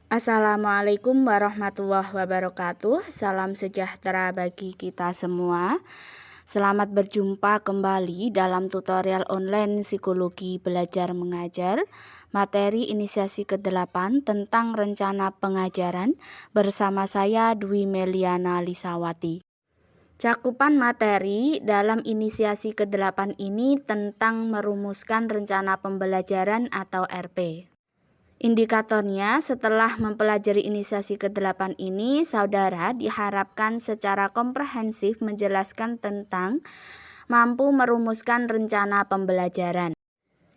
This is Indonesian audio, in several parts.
Assalamualaikum warahmatullahi wabarakatuh. Salam sejahtera bagi kita semua. Selamat berjumpa kembali dalam tutorial online Psikologi Belajar Mengajar, materi inisiasi ke-8 tentang rencana pengajaran bersama saya Dwi Meliana Lisawati. Cakupan materi dalam inisiasi ke-8 ini tentang merumuskan rencana pembelajaran atau RP. Indikatornya, setelah mempelajari inisiasi ke-8 ini, saudara diharapkan secara komprehensif menjelaskan tentang mampu merumuskan rencana pembelajaran.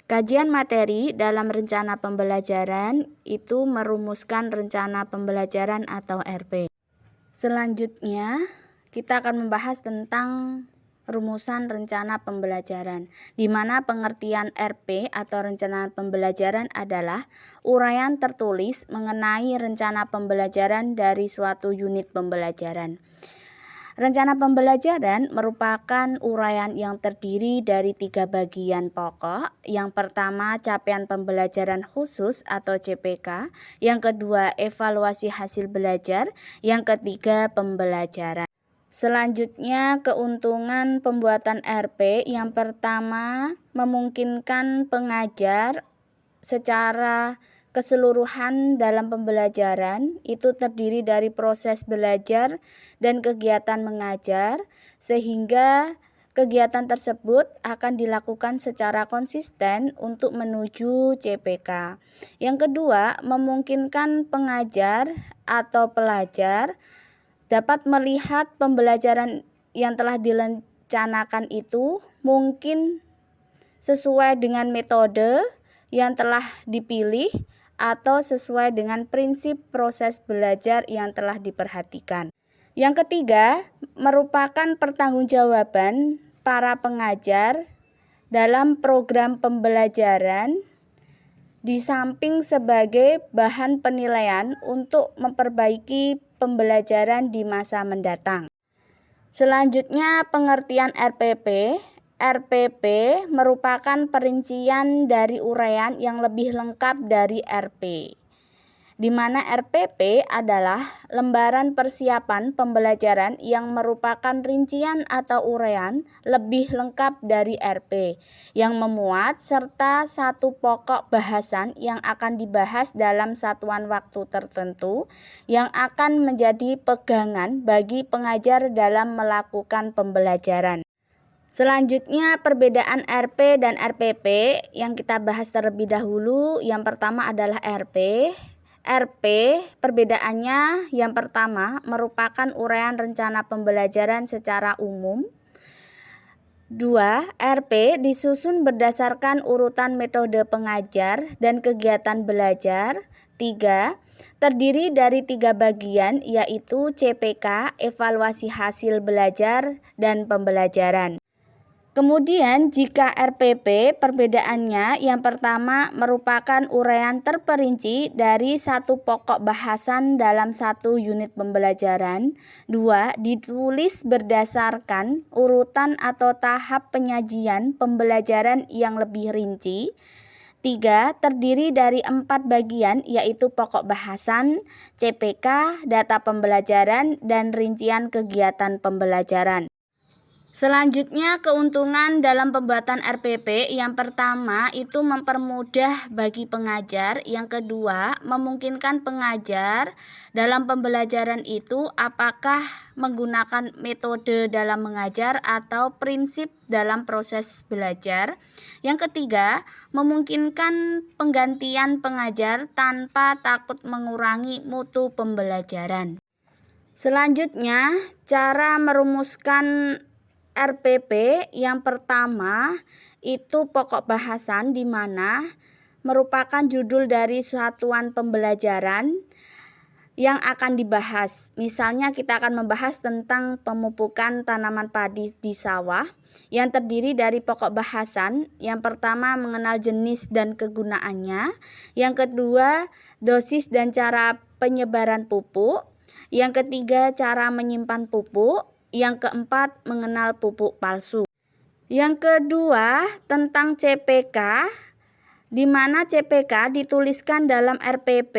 Kajian materi dalam rencana pembelajaran itu merumuskan rencana pembelajaran atau RP. Selanjutnya, kita akan membahas tentang rumusan rencana pembelajaran, di mana pengertian RP atau rencana pembelajaran adalah uraian tertulis mengenai rencana pembelajaran dari suatu unit pembelajaran. Rencana pembelajaran merupakan uraian yang terdiri dari 3 bagian pokok. Yang pertama, capaian pembelajaran khusus atau CPK. Yang kedua, evaluasi hasil belajar. Yang ketiga, pembelajaran. Selanjutnya, keuntungan pembuatan RP. Yang pertama, memungkinkan pengajar secara keseluruhan dalam pembelajaran itu terdiri dari proses belajar dan kegiatan mengajar, sehingga kegiatan tersebut akan dilakukan secara konsisten untuk menuju CPK. Yang kedua, memungkinkan pengajar atau pelajar dapat melihat pembelajaran yang telah direncanakan itu mungkin sesuai dengan metode yang telah dipilih atau sesuai dengan prinsip proses belajar yang telah diperhatikan. Yang ketiga, merupakan pertanggungjawaban para pengajar dalam program pembelajaran di samping sebagai bahan penilaian untuk memperbaiki pembelajaran di masa mendatang. Selanjutnya, pengertian RPP. RPP merupakan perincian dari uraian yang lebih lengkap dari RP, di mana RPP adalah lembaran persiapan pembelajaran yang merupakan rincian atau uraian lebih lengkap dari RP, yang memuat serta satu pokok bahasan yang akan dibahas dalam satuan waktu tertentu yang akan menjadi pegangan bagi pengajar dalam melakukan pembelajaran. Selanjutnya, perbedaan RP dan RPP yang kita bahas terlebih dahulu. Yang pertama adalah RP. RP perbedaannya yang pertama merupakan uraian rencana pembelajaran secara umum. 2. RP disusun berdasarkan urutan metode pengajar dan kegiatan belajar. 3. Terdiri dari 3 bagian, yaitu CPK, evaluasi hasil belajar, dan pembelajaran. Kemudian jika RPP perbedaannya yang pertama merupakan uraian terperinci dari satu pokok bahasan dalam satu unit pembelajaran. 2. Ditulis berdasarkan urutan atau tahap penyajian pembelajaran yang lebih rinci. 3. Terdiri dari 4 bagian, yaitu pokok bahasan, CPK, data pembelajaran, dan rincian kegiatan pembelajaran. Selanjutnya, keuntungan dalam pembuatan RPP. Yang pertama itu mempermudah bagi pengajar. Yang kedua, memungkinkan pengajar dalam pembelajaran itu apakah menggunakan metode dalam mengajar atau prinsip dalam proses belajar. Yang ketiga, memungkinkan penggantian pengajar tanpa takut mengurangi mutu pembelajaran. Selanjutnya, cara merumuskan RPP yang pertama itu pokok bahasan, di mana merupakan judul dari satuan pembelajaran yang akan dibahas. Misalnya kita akan membahas tentang pemupukan tanaman padi di sawah yang terdiri dari pokok bahasan. Yang pertama mengenal jenis dan kegunaannya. Yang kedua dosis dan cara penyebaran pupuk. Yang ketiga cara menyimpan pupuk. Yang keempat, mengenal pupuk palsu. Yang kedua, tentang CPK. di mana CPK dituliskan dalam RPP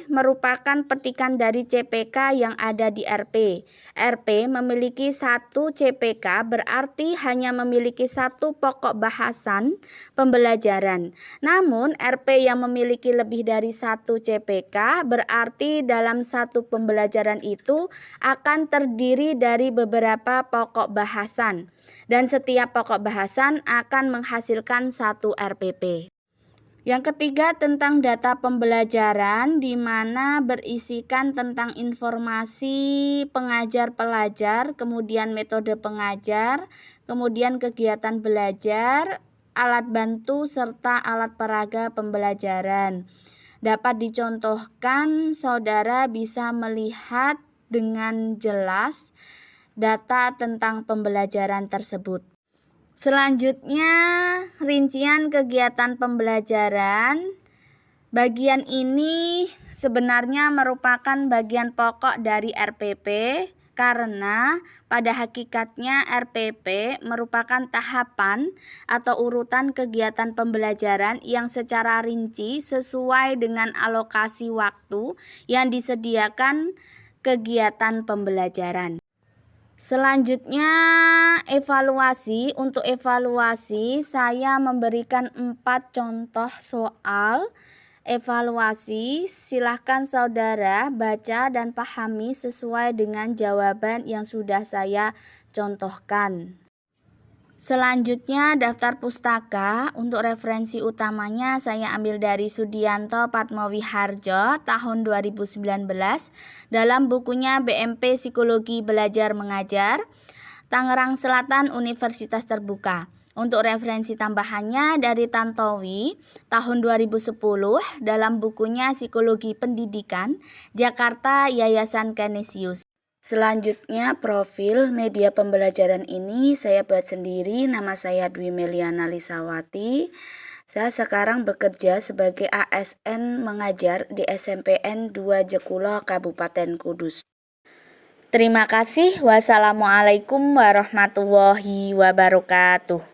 merupakan petikan dari CPK yang ada di RP. RP memiliki satu CPK berarti hanya memiliki satu pokok bahasan pembelajaran. Namun RP yang memiliki lebih dari satu CPK berarti dalam satu pembelajaran itu akan terdiri dari beberapa pokok bahasan. Dan setiap pokok bahasan akan menghasilkan satu RPP. Yang ketiga tentang data pembelajaran, di mana berisikan tentang informasi pengajar pelajar, kemudian metode pengajar, kemudian kegiatan belajar, alat bantu serta alat peraga pembelajaran. Dapat dicontohkan, saudara bisa melihat dengan jelas data tentang pembelajaran tersebut. Selanjutnya, rincian kegiatan pembelajaran. Bagian ini sebenarnya merupakan bagian pokok dari RPP karena pada hakikatnya RPP merupakan tahapan atau urutan kegiatan pembelajaran yang secara rinci sesuai dengan alokasi waktu yang disediakan kegiatan pembelajaran. Selanjutnya evaluasi. Untuk evaluasi saya memberikan 4 contoh soal evaluasi. Silahkan saudara baca dan pahami sesuai dengan jawaban yang sudah saya contohkan. Selanjutnya daftar pustaka. Untuk referensi utamanya saya ambil dari Sudianto Patmowiharjo tahun 2019 dalam bukunya BMP Psikologi Belajar Mengajar, Tangerang Selatan Universitas Terbuka. Untuk referensi tambahannya dari Tantowi tahun 2010 dalam bukunya Psikologi Pendidikan, Jakarta Yayasan Canisius. Selanjutnya profil media pembelajaran ini saya buat sendiri. Nama saya Dwi Meliana Lisawati. Saya sekarang bekerja sebagai ASN mengajar di SMPN 2 Jekulo Kabupaten Kudus. Terima kasih. Wassalamualaikum warahmatullahi wabarakatuh.